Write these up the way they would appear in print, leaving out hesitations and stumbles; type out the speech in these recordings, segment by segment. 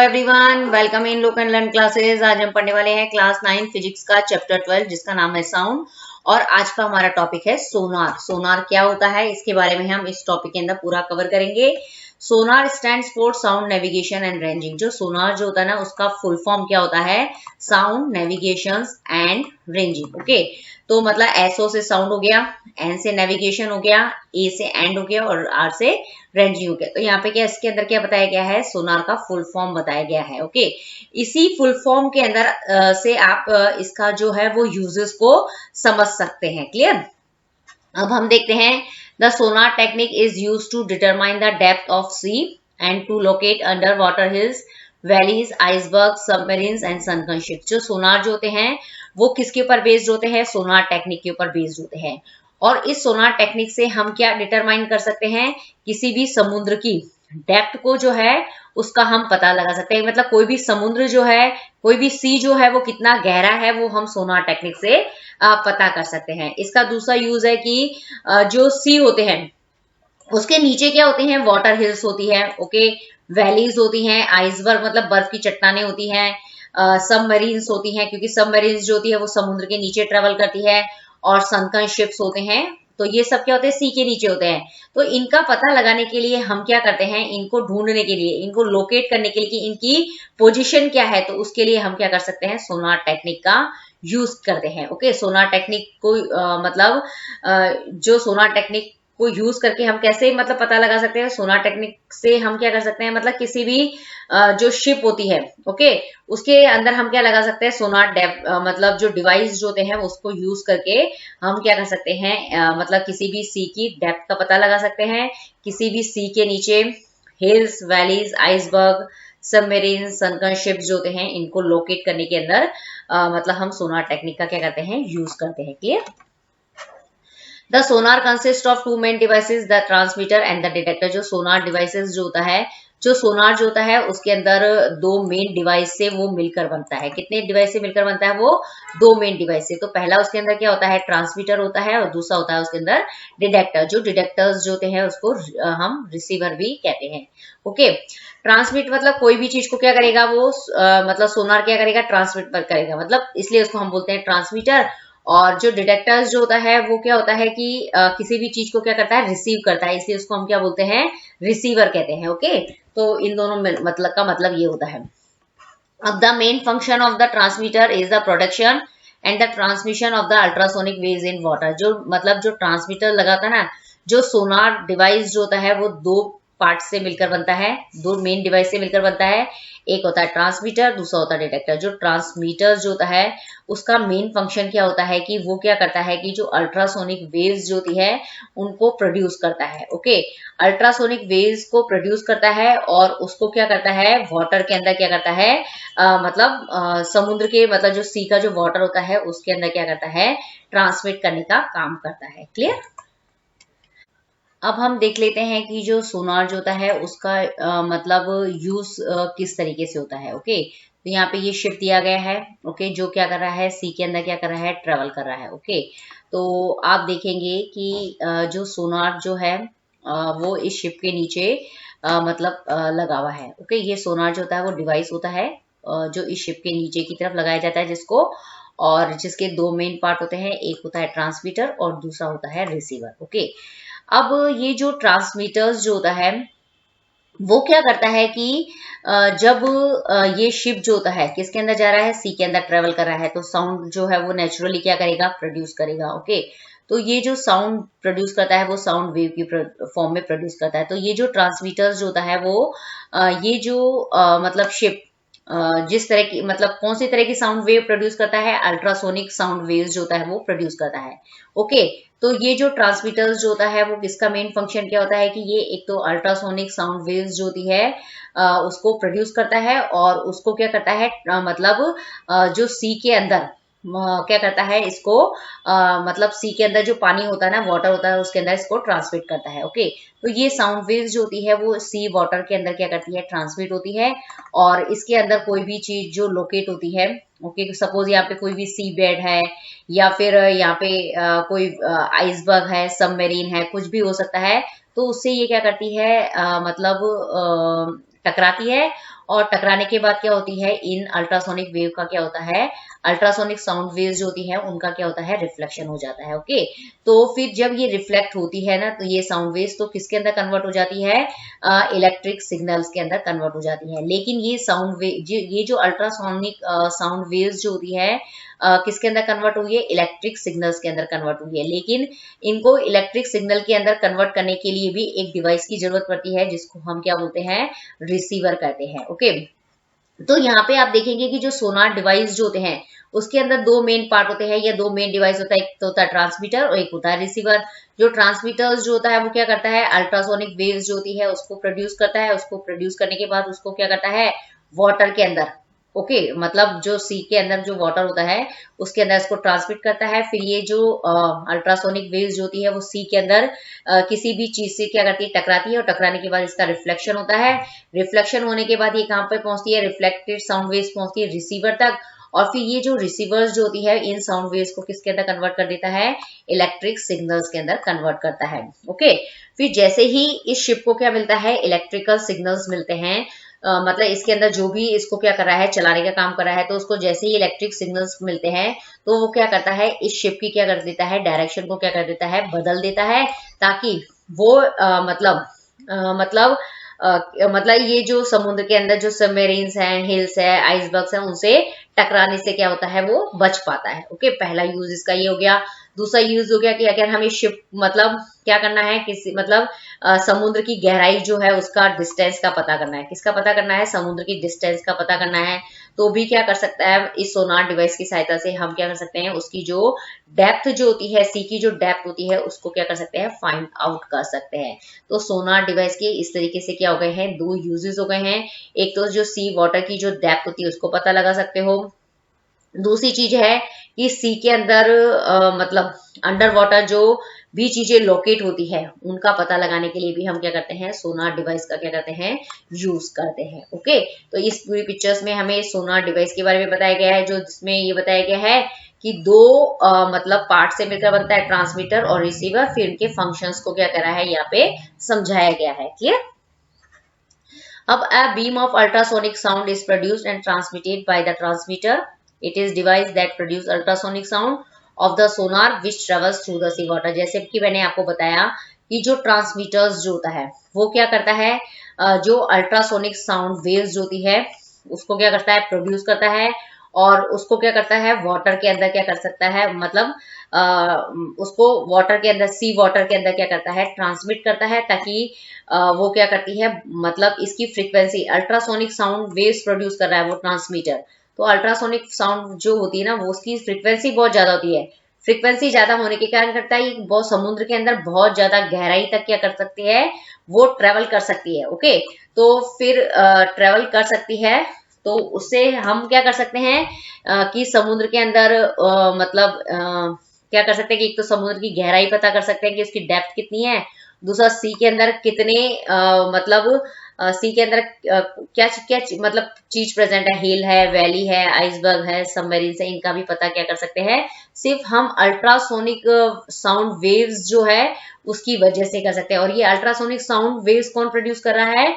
Everyone, welcome in look and learn classes. आज हम पढ़ने वाले हैं क्लास 9 फिजिक्स का चैप्टर 12 जिसका नाम है साउंड। और आज का हमारा टॉपिक है सोनार। सोनार क्या होता है इसके बारे में हम इस टॉपिक के अंदर पूरा कवर करेंगे। Sonar stands for sound navigation and ranging. जो सोनार जो होता है ना उसका फुल फॉर्म क्या होता है? Sound navigation and ranging. Okay, तो मतलब एसओ से साउंड हो गया, एन से नेविगेशन हो गया, ए से एंड हो गया और आर से रेंजिंग हो गया। तो यहाँ पे क्या इसके अंदर क्या बताया गया है? सोनार का फुल फॉर्म बताया गया है। ओके, इसी फुल फॉर्म के अंदर से आप इसका जो है वो यूजेस को समझ सकते हैं। क्लियर? अब हम देखते हैं the sonar technique is use to determine the depth of sea and to locate under water hills, valleys, iceberg, submarines and sunken ships. जो सोनार जो होते हैं वो किसके ऊपर बेस्ड होते हैं? सोनार टेक्निक के ऊपर बेस्ड होते हैं। और इस सोनार टेक्निक से हम क्या डिटरमाइन कर सकते हैं? किसी भी समुद्र की डेप्थ को जो है उसका हम पता लगा सकते हैं। मतलब कोई भी समुद्र जो है, कोई भी सी जो है वो कितना गहरा है वो हम सोनार टेक्निक से पता कर सकते हैं। इसका दूसरा यूज है कि जो सी होते हैं उसके नीचे क्या होते हैं? वाटर हिल्स होती है। ओके, वैलीज होती हैं, आइसबर्ग मतलब बर्फ की चट्टानें होती हैं, सबमरीन्स होती हैं क्योंकि सबमरीन्स जो होती है वो समुद्र के नीचे ट्रेवल करती है, और सनकन शिप्स होते हैं। तो ये सब क्या होते हैं? सी के नीचे होते हैं। तो इनका पता लगाने के लिए हम क्या करते हैं? इनको ढूंढने के लिए, इनको लोकेट करने के लिए कि इनकी पोजीशन क्या है, तो उसके लिए हम क्या कर सकते हैं? सोनार टेक्निक का यूज करते हैं। ओके, सोनार टेक्निक को जो सोनार टेक्निक को यूज करके हम कैसे मतलब पता लगा सकते हैं? सोनार टेक्निक से हम क्या कर सकते हैं? मतलब किसी भी जो शिप होती है, ओके, उसके अंदर हम क्या लगा सकते हैं? सोनार मतलब जो डिवाइस जो होते हैं उसको यूज करके हम क्या कर सकते हैं? मतलब किसी भी सी की डेप्थ का पता लगा सकते हैं। किसी भी सी के नीचे hills, valleys, iceberg, submarine, सनकन ships जो होते हैं इनको लोकेट करने के अंदर मतलब हम सोनार टेक्निक का क्या करते हैं? यूज करते हैं। Clear? The sonar consist of two main devices, the transmitter and the detector. जो सोनार डिवाइसेस जो होता है, जो सोनार जो होता है उसके अंदर दो मेन डिवाइस से वो मिलकर बनता है। कितने डिवाइस से मिलकर बनता है? वो दो मेन डिवाइस से। तो पहला उसके अंदर क्या होता है? ट्रांसमीटर होता है, और दूसरा होता है उसके अंदर डिटेक्टर। जो डिटेक्टर्स जो होते हैं उसको हम रिसीवर भी कहते हैं। ओके, ट्रांसमिट मतलब कोई भी चीज को क्या करेगा वो मतलब सोनार क्या करेगा? ट्रांसमिट करेगा, मतलब इसलिए उसको हम बोलते हैं ट्रांसमीटर। और जो डिटेक्टर्स जो होता है वो क्या होता है कि किसी भी चीज को क्या करता है? रिसीव करता है, इसलिए उसको हम क्या बोलते हैं? रिसीवर कहते हैं। ओके, तो इन दोनों में मतलब का मतलब ये होता है। अब the main function of the transmitter is the production and the transmission of the ultrasonic waves in water. जो मतलब जो ट्रांसमीटर लगाता है ना, जो सोनार डिवाइस जो होता है वो दो पार्ट से मिलकर बनता है, दो मेन डिवाइस से मिलकर बनता है। एक होता है ट्रांसमीटर, दूसरा होता है डिटेक्टर। जो ट्रांसमीटर जो होता है उसका मेन फंक्शन क्या होता है कि वो क्या करता है कि जो अल्ट्रासोनिक वेव्स जो होती है उनको प्रोड्यूस करता है। ओके, अल्ट्रासोनिक वेव्स को प्रोड्यूस करता है और उसको क्या करता है? वाटर के अंदर क्या करता है? समुद्र के मतलब जो सी का जो वाटर होता है उसके अंदर क्या करता है? ट्रांसमिट करने का काम करता है। क्लियर? अब हम देख लेते हैं कि जो सोनार जो होता है उसका मतलब यूज किस तरीके से होता है। ओके, तो यहाँ पे ये शिप दिया गया है। ओके, जो क्या कर रहा है? सी के अंदर क्या कर रहा है? ट्रेवल कर रहा है। ओके, तो आप देखेंगे कि जो सोनार जो है वो इस शिप के नीचे मतलब लगा हुआ है। ओके, ये सोनार जो होता है वो डिवाइस होता है जो इस शिप के नीचे की तरफ लगाया जाता है, जिसको और जिसके दो मेन पार्ट होते हैं। एक होता है ट्रांसमीटर और दूसरा होता है रिसीवर। ओके, अब ये जो ट्रांसमीटर्स जो होता है वो क्या करता है कि जब ये शिप जो होता है किसके अंदर जा रहा है? सी के अंदर ट्रेवल कर रहा है, तो साउंड जो है वो नेचुरली क्या करेगा? प्रोड्यूस करेगा। ओके, तो ये जो साउंड प्रोड्यूस करता है वो साउंड वेव की फॉर्म में प्रोड्यूस करता है। तो ये जो ट्रांसमीटर्स जो होता है वो ये जो मतलब शिप जिस तरह की मतलब कौन सी तरह की साउंड वेव प्रोड्यूस करता है? अल्ट्रासोनिक साउंड वेव्स जो होता है वो प्रोड्यूस करता है। ओके, तो ये जो ट्रांसमीटर्स जो होता है वो इसका मेन फंक्शन क्या होता है कि ये एक तो अल्ट्रासोनिक साउंड वेव्स जो होती है उसको प्रोड्यूस करता है, और उसको क्या करता है? मतलब जो सी के अंदर क्या करता है? इसको मतलब सी के अंदर जो पानी होता है ना, वाटर होता है, उसके अंदर इसको ट्रांसमिट करता है। ओके, तो ये साउंड वेव्स जो होती है वो सी वाटर के अंदर क्या करती है? ट्रांसमिट होती है। और इसके अंदर कोई भी चीज जो लोकेट होती है, ओके, सपोज यहाँ पे कोई भी सी बेड है, या फिर यहाँ पे कोई आइसबर्ग है, सबमरीन है, कुछ भी हो सकता है, तो उससे ये क्या करती है? मतलब टकराती है और टकराने के बाद क्या होती है, इन अल्ट्रासोनिक वेव का क्या होता है, अल्ट्रासोनिक साउंड वेव्स जो होती है उनका क्या होता है, रिफ्लेक्शन हो जाता है। ओके, तो फिर जब ये रिफ्लेक्ट होती है ना, तो ये साउंड वेव्स तो किसके अंदर कन्वर्ट हो जाती है, इलेक्ट्रिक सिग्नल्स के अंदर कन्वर्ट हो जाती है। लेकिन ये साउंड वेव, ये जो अल्ट्रासोनिक साउंड वेव्स जो होती है किसके अंदर कन्वर्ट हुई है, इलेक्ट्रिक सिग्नल्स के अंदर कन्वर्ट हुई है। लेकिन इनको इलेक्ट्रिक सिग्नल के अंदर कन्वर्ट करने के लिए भी एक डिवाइस की जरूरत पड़ती है, जिसको हम क्या बोलते हैं, रिसीवर कहते हैं। ओके, तो यहाँ पे आप देखेंगे कि जो सोनार डिवाइस जो होते हैं उसके अंदर दो मेन पार्ट होते हैं या दो मेन डिवाइस होता है, एक तो होता है ट्रांसमीटर और एक होता है रिसीवर। जो ट्रांसमीटर्स जो होता है वो क्या करता है, अल्ट्रासोनिक वेव्स जो होती है उसको प्रोड्यूस करता है, उसको प्रोड्यूस करने के बाद उसको क्या करता है, वाटर के अंदर, ओके, मतलब जो सी के अंदर जो वाटर होता है उसके अंदर इसको ट्रांसमिट करता है। फिर ये जो अल्ट्रासोनिक वेव्स जो होती है वो सी के अंदर किसी भी चीज से क्या करती है, टकराती है, और टकराने के बाद इसका रिफ्लेक्शन होता है। रिफ्लेक्शन होने के बाद ये कहाँ पे पहुंचती है, रिफ्लेक्टेड साउंड वेव्स पहुंचती है रिसीवर तक, और फिर ये जो रिसीवर्स जो होती है इन साउंड वेव्स को किसके अंदर कन्वर्ट कर देता है, इलेक्ट्रिक सिग्नल्स के अंदर कन्वर्ट करता है। ओके, फिर जैसे ही इस शिप को क्या मिलता है, इलेक्ट्रिकल सिग्नल्स मिलते हैं, मतलब इसके अंदर जो भी इसको क्या कर रहा है, चलाने का काम कर रहा है, तो उसको जैसे ही इलेक्ट्रिक सिग्नल्स मिलते हैं तो वो क्या करता है, इस शिप की क्या कर देता है, डायरेक्शन को क्या कर देता है, बदल देता है, ताकि वो मतलब ये जो समुद्र के अंदर जो सबमरीन्स हैं, हिल्स है, आइसबर्ग्स हैं, उनसे टकराने से क्या होता है, वो बच पाता है। ओके, पहला यूज इसका ये हो गया। दूसरा यूज हो गया कि अगर हमें शिप मतलब क्या करना है, किसी मतलब समुद्र की गहराई जो है उसका डिस्टेंस का पता करना है, किसका पता करना है, समुद्र की डिस्टेंस का पता करना है, तो भी क्या कर सकता है, इस सोनार डिवाइस की सहायता से हम क्या कर सकते हैं, उसकी जो डेप्थ जो होती है, सी की जो डेप्थ होती है उसको क्या कर सकते हैं, फाइंड आउट कर सकते हैं। तो सोनार डिवाइस के इस तरीके से क्या हो गए हैं, दो यूजेस हो गए हैं। एक तो जो सी वाटर की जो डेप्थ होती है उसको पता लगा सकते हो, दूसरी चीज है कि सी के अंदर मतलब अंडर वाटर जो भी चीजें लोकेट होती है उनका पता लगाने के लिए भी हम क्या करते हैं, सोनार डिवाइस का क्या करते हैं, यूज करते हैं। ओके, तो इस पूरी पिक्चर्स में हमें सोनार डिवाइस के बारे में बताया गया है, जो जिसमें ये बताया गया है कि दो मतलब पार्ट से मिलकर बनता है, ट्रांसमीटर और रिसीवर। फिर इनके फंक्शंस को क्या करा है, यहाँ पे समझाया गया है। क्लियर? अब a beam of ultrasonic sound is produced and transmitted by the transmitter. It is device that produce ultrasonic sound of the sonar which travels through the sea water. जैसे कि मैंने आपको बताया कि जो ट्रांसमीटर्स जो होता है वो क्या करता है, जो अल्ट्रासोनिक साउंड वेव्स जो होती है उसको क्या करता है, प्रोड्यूस करता है, और उसको क्या करता है, वाटर के अंदर क्या कर सकता है, मतलब उसको वाटर के अंदर, सी वाटर के अंदर क्या करता है, ट्रांसमिट करता है, ताकि वो क्या करती है, मतलब इसकी frequency, ultrasonic sound waves produce कर रहा है वो ट्रांसमीटर, तो अल्ट्रासोनिक साउंड जो होती है ना वो उसकी फ्रीक्वेंसी बहुत ज्यादा होती है। फ्रीक्वेंसी ज्यादा होने के कारण करता है, बहुत समुद्र के अंदर बहुत ज्यादा गहराई तक क्या कर सकती है, वो ट्रेवल कर सकती है। ओके, तो फिर ट्रेवल कर सकती है, तो उससे हम क्या कर सकते हैं कि समुद्र के अंदर मतलब क्या कर सकते हैं कि एक तो समुद्र की गहराई पता कर सकते हैं कि उसकी डेप्थ कितनी है, दूसरा सी के अंदर कितने मतलब सी के अंदर क्या क्या मतलब चीज प्रेजेंट है, हिल है, वैली है, आइसबर्ग है, सबमरीन है, इनका भी पता क्या कर सकते हैं, सिर्फ हम अल्ट्रासोनिक साउंड वेव्स जो है उसकी वजह से कर सकते हैं। और ये अल्ट्रासोनिक साउंड वेव्स कौन प्रोड्यूस कर रहा है,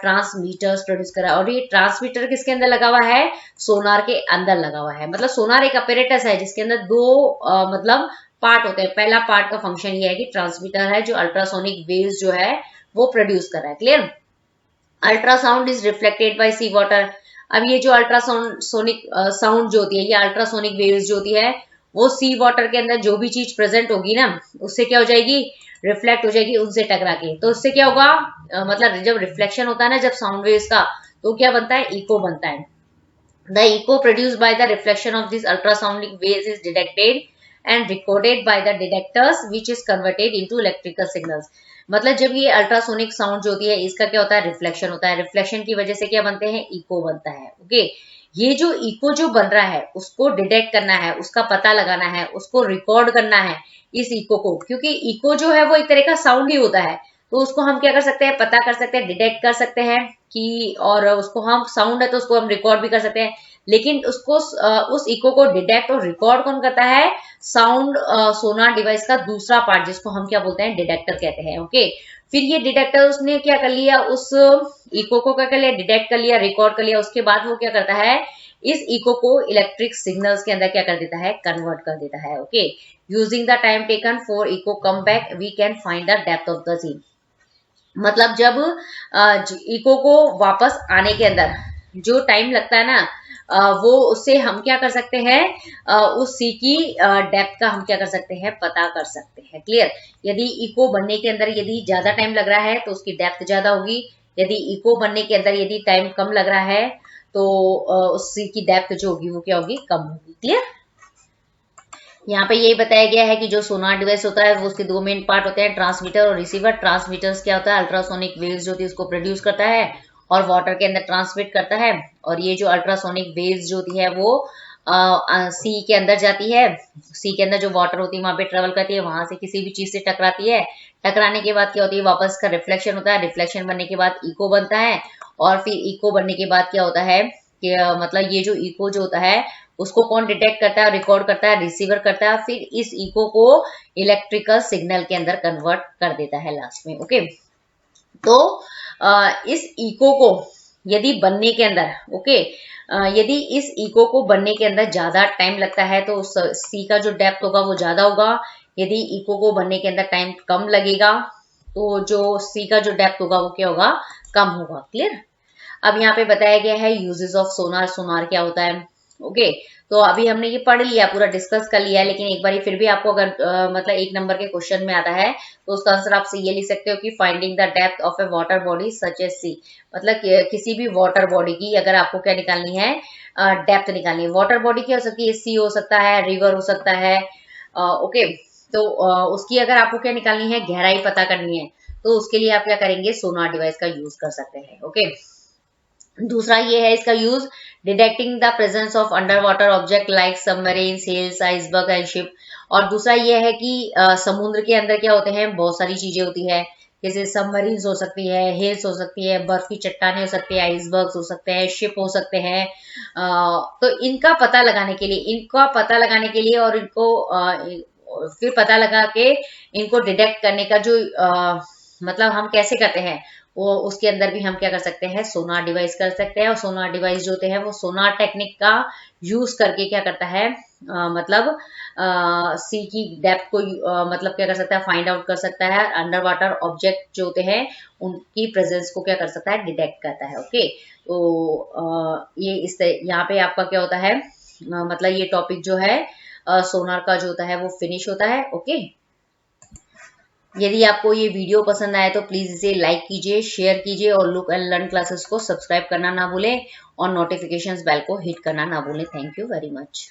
ट्रांसमीटर्स प्रोड्यूस कर रहा है। और ये ट्रांसमीटर किसके अंदर लगा हुआ है, सोनार के अंदर लगा हुआ है। मतलब सोनार एक अपैरेटस है जिसके अंदर दो मतलब पार्ट होते हैं। पहला पार्ट का फंक्शन ये है कि ट्रांसमीटर है जो अल्ट्रासोनिक वेव्स जो है वो प्रोड्यूस कर रहा है। Clear? Ultrasound is reflected by sea water. अब ये जो अल्ट्रासोनिक साउंड जो होती है, ये अल्ट्रासोनिक वेव्स जो होती है वो सी वाटर के अंदर जो भी चीज प्रेजेंट होगी ना उससे क्या हो जाएगी, रिफ्लेक्ट हो जाएगी उनसे टकरा के। तो उससे क्या होगा, मतलब जब रिफ्लेक्शन होता है ना जब साउंड वेव्स का, तो क्या बनता है, इको बनता है। The echo produced by the reflection of this ultrasonic waves is detected and recorded by the detectors which is converted into electrical signals। मतलब जब ये अल्ट्रासोनिक साउंड जो होती है इसका क्या होता है, रिफ्लेक्शन होता है, रिफ्लेक्शन की वजह से क्या बनते हैं, इको बनता है। ओके, ये जो इको जो बन रहा है उसको डिटेक्ट करना है, उसका पता लगाना है, उसको रिकॉर्ड करना है इस इको को, क्योंकि इको जो है वो एक तरह का साउंड ही होता है, तो उसको हम क्या कर सकते हैं, पता कर सकते हैं, डिटेक्ट कर सकते हैं कि, और उसको हम साउंड है तो उसको हम रिकॉर्ड भी कर सकते हैं। लेकिन उसको उस इको को डिटेक्ट और रिकॉर्ड कौन करता है, साउंड सोनार डिवाइस का दूसरा पार्ट जिसको हम क्या बोलते हैं, डिटेक्टर कहते हैं। ओके, फिर ये डिटेक्टर उसने क्या कर लिया, उस इको को क्या कर लिया, डिटेक्ट कर लिया, रिकॉर्ड कर लिया। उसके बाद वो क्या करता है, इस इको को इलेक्ट्रिक सिग्नल्स के अंदर क्या कर देता है, कन्वर्ट कर देता है। Okay, using the time taken for echo come back we can find the depth of the scene. मतलब जब इको को वापस आने के अंदर जो टाइम लगता है ना, वो उससे हम क्या कर सकते हैं, उस सी की डेप्थ का हम क्या कर सकते हैं, पता कर सकते हैं। क्लियर। यदि इको बनने के अंदर यदि ज्यादा टाइम लग रहा है तो उसकी डेप्थ ज्यादा होगी, यदि इको बनने के अंदर यदि टाइम कम लग रहा है तो उस सी की डेप्थ जो होगी वो क्या होगी, कम होगी। क्लियर। यहाँ पे ये बताया गया है कि जो सोनार डिवाइस होता है वो उसके दो मेन पार्ट होते हैं, ट्रांसमीटर और रिसीवर। ट्रांसमीटर्स क्या होता है, अल्ट्रासोनिक वेव्स जो होती है उसको प्रोड्यूस करता है और वाटर के अंदर ट्रांसमिट करता है। और ये जो अल्ट्रासोनिक वेव्स जो होती है वो सी के अंदर जाती है, सी के अंदर जो वाटर होती है वहां पे ट्रेवल करती है, वहां से किसी भी चीज से टकराती है। टकराने के बाद क्या होती है, वापस का रिफ्लेक्शन होता है, रिफ्लेक्शन बनने के बाद इको बनता है। और फिर इको बनने के बाद क्या होता है कि मतलब ये जो इको जो होता है उसको कौन डिटेक्ट करता है, रिकॉर्ड करता है, रिसीवर करता है, फिर इस इको को इलेक्ट्रिकल सिग्नल के अंदर कन्वर्ट कर देता है लास्ट में। ओके, तो इस इको को यदि बनने के अंदर, ओके, यदि इस इको को बनने के अंदर ज्यादा टाइम लगता है तो सी का जो डेप्थ होगा वो ज्यादा होगा। यदि इको को बनने के अंदर टाइम कम लगेगा तो जो सी का जो डेप्थ होगा वो क्या होगा, कम होगा। क्लियर। अब यहाँ पे बताया गया है यूजेस ऑफ सोनार, सोनार क्या होता है। ओके, तो अभी हमने ये पढ़ लिया, पूरा डिस्कस कर लिया है, लेकिन एक बार फिर भी आपको अगर मतलब 1 नंबर के क्वेश्चन में आता है तो उसका आंसर आपसे ये लिख सकते हो कि finding the depth of a water body such as sea. मतलब किसी भी वाटर बॉडी की अगर आपको क्या निकालनी है, डेप्थ निकालनी है। वाटर बॉडी क्या हो सकती है, सी हो सकता है, रिवर हो सकता है। ओके, तो उसकी अगर आपको क्या निकालनी है, गहराई पता करनी है, तो उसके लिए आप क्या करेंगे, सोनार डिवाइस का यूज कर सकते हैं। ओके, दूसरा ये है इसका use, detecting the presence of under water object like submarine, sails, iceberg and ship. और दूसरा ये है कि समुद्र के अंदर क्या होते हैं, बहुत सारी चीजें होती है, जैसे सबमरीन्स हो सकती है, हिल्स हो सकती है, बर्फ की चट्टानें हो सकती है, आइसबर्ग्स हो सकते हैं, शिप हो सकते हैं। तो इनका पता लगाने के लिए, और इनको फिर पता लगा के इनको डिटेक्ट करने का जो मतलब हम कैसे करते हैं, वो उसके अंदर भी हम क्या कर सकते हैं, सोनार डिवाइस कर सकते हैं। और सोनार डिवाइस जो होते हैं वो सोनार टेक्निक का यूज करके क्या करता है, मतलब सी की डेप्थ को मतलब क्या कर सकता है, फाइंड आउट कर सकता है। अंडर वाटर ऑब्जेक्ट जो होते हैं उनकी प्रेजेंस को क्या कर सकता है, डिटेक्ट करता है। ओके, तो ये इस यहाँ पे आपका क्या होता है, मतलब ये टॉपिक जो है सोनार का जो होता है वो फिनिश होता है। ओके, यदि आपको ये वीडियो पसंद आए तो प्लीज इसे लाइक कीजिए, शेयर कीजिए और लुक एंड लर्न क्लासेस को सब्सक्राइब करना ना भूलें और नोटिफिकेशंस बेल को हिट करना ना भूलें। Thank you very much.